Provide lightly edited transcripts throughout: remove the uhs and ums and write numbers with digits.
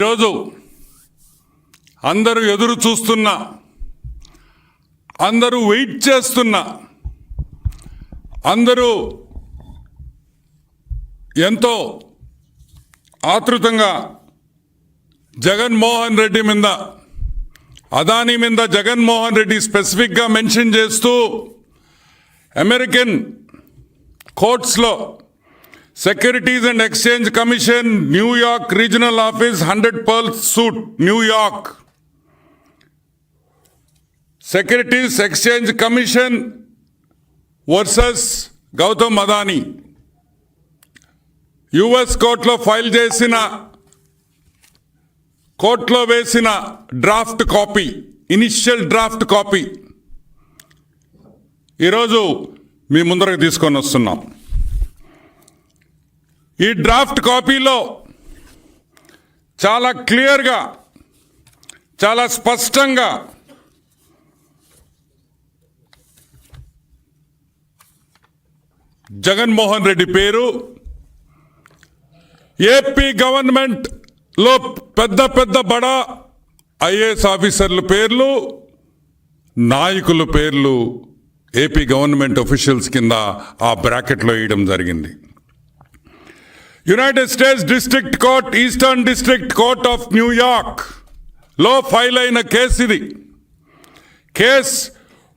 ఈరోజు అందరూ ఎదురు చూస్తున్నా, అందరూ వెయిట్ చేస్తున్నా, అందరూ ఎంతో ఆతృతంగా జగన్మోహన్ రెడ్డి మీద, అదానీ మీద జగన్మోహన్ రెడ్డి స్పెసిఫిక్గా మెన్షన్ చేస్తూ అమెరికన్ కోర్ట్స్లో securities and exchange commission New York regional office 100 Pearl suite New York, securities exchange commission versus Gautam Adani US కోర్టులో ఫైల్ చేసిన, కోర్టులో వేసిన draft copy, initial draft copy ఈరోజు మీ ముందరకు తీసుకొని వస్తున్నాం. ఈ డ్రాఫ్ట్ కాపీలో చాలా క్లియర్గా, చాలా స్పష్టంగా జగన్మోహన్ రెడ్డి పేరు, ఏపీ గవర్నమెంట్లో పెద్ద పెద్ద బడా ఐఏఎస్ ఆఫీసర్ల పేర్లు, నాయకుల పేర్లు ఏపీ గవర్నమెంట్ ఆఫీషియల్స్ కింద ఆ బ్రాకెట్లో వేయడం జరిగింది. United states district court, eastern district court of New York లో ఫైల్ అయిన కేసు ఇది. Case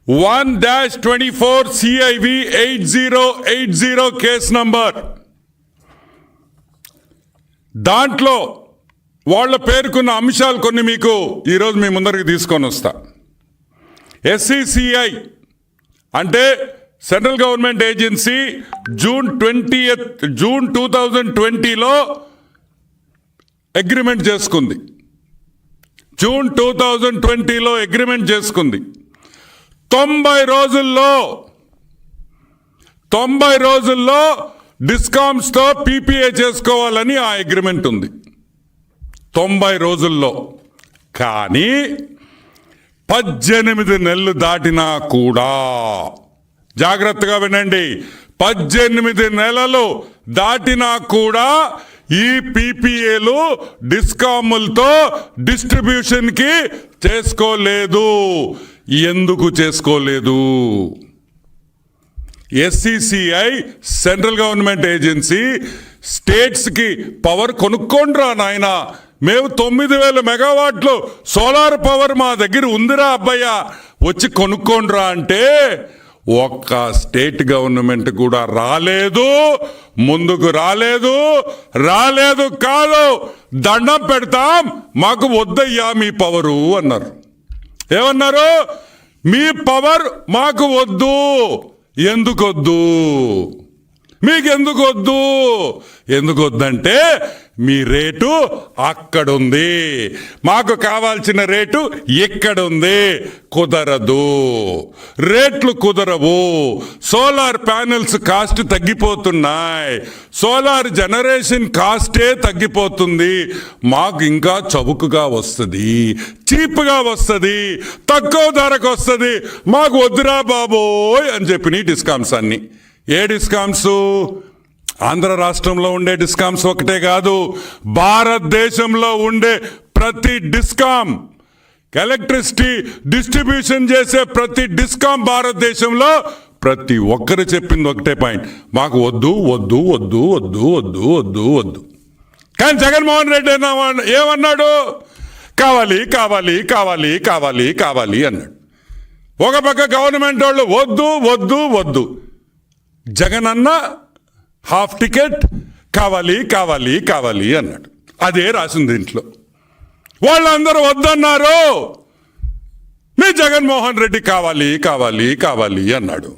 1-24 CIV 8080 case number. దాంట్లో వాళ్ళ పేర్కొన్న అంశాలు కొన్ని మీకు ఈరోజు మీ ముందరికి తీసుకొని వస్తా. SCCI అంటే సెంట్రల్ గవర్నమెంట్ ఏజెన్సీ జూన్ 2020లో అగ్రిమెంట్ చేసుకుంది. జూన్ 2020లో అగ్రిమెంట్ చేసుకుంది. 90 రోజుల్లో డిస్కామ్స్తో PPA చేసుకోవాలని ఆ అగ్రిమెంట్ ఉంది. 90 రోజుల్లో. కానీ 18 నెలలు దాటినా కూడా, జాగ్రత్తగా వినండి, 18 నెలలు దాటినా కూడా ఈ PPAలు డిస్కాములతో డిస్ట్రిబ్యూషన్కి చేసుకోలేదు. ఎందుకు చేసుకోలేదు? SCCI సెంట్రల్ గవర్నమెంట్ ఏజెన్సీ స్టేట్స్కి పవర్ కొనుక్కోండిరా నాయన, మేము 9000 మెగావాట్లు సోలార్ పవర్ మా దగ్గర ఉందిరా అబ్బయ్య, వచ్చి కొనుక్కోండిరా అంటే ఒక్క స్టేట్ గవర్నమెంట్ కూడా రాలేదు, ముందుకు రాలేదు కాదు, దండం పెడతాం, మాకు వద్దయ్యా మీ పవరు అన్నారు. ఏమన్నారు? మీ పవర్ మాకు వద్దు. ఎందుకు వద్దు? మీకెందుకు వద్దు? ఎందుకు వద్దంటే మీ రేటు అక్కడుంది, మాకు కావాల్సిన రేటు ఇక్కడుంది. కుదరదు, రేట్లు కుదరవు. సోలార్ ప్యానెల్స్ కాస్ట్ తగ్గిపోతున్నాయి, సోలార్ జనరేషన్ కాస్టే తగ్గిపోతుంది. మాకు ఇంకా చౌకగా వస్తుంది, చీప్గా వస్తుంది, తక్కువ ధరకు వస్తుంది, మాకు వద్దురా బాబోయ్ అని చెప్పిన డిస్కామ్స్ అన్ని. ఏ డిస్కామ్స్? ఆంధ్ర రాష్ట్రంలో ఉండే డిస్కామ్స్ ఒకటే కాదు, భారతదేశంలో ఉండే ప్రతి డిస్కామ్, ఎలక్ట్రిసిటీ డిస్ట్రిబ్యూషన్ చేసే ప్రతి డిస్కామ్ భారతదేశంలో ప్రతి ఒక్కరు చెప్పింది ఒకటే పాయింట్, మాకు వద్దు వద్దు వద్దు వద్దు వద్దు వద్దు వద్దు. కానీ జగన్మోహన్ రెడ్డి ఏమన్నాడు? కావాలి కావాలి కావాలి కావాలి కావాలి అన్నాడు. ఒక పక్క గవర్నమెంట్ వాళ్ళు వద్దు వద్దు వద్దు, జగన్ అన్న హాఫ్ టికెట్ కావాలి కావాలి కావాలి అన్నాడు. అదే రాసింది దీంట్లో. వాళ్ళందరూ వద్దన్నారు, మీ జగన్మోహన్ రెడ్డి కావాలి కావాలి కావాలి అన్నాడు.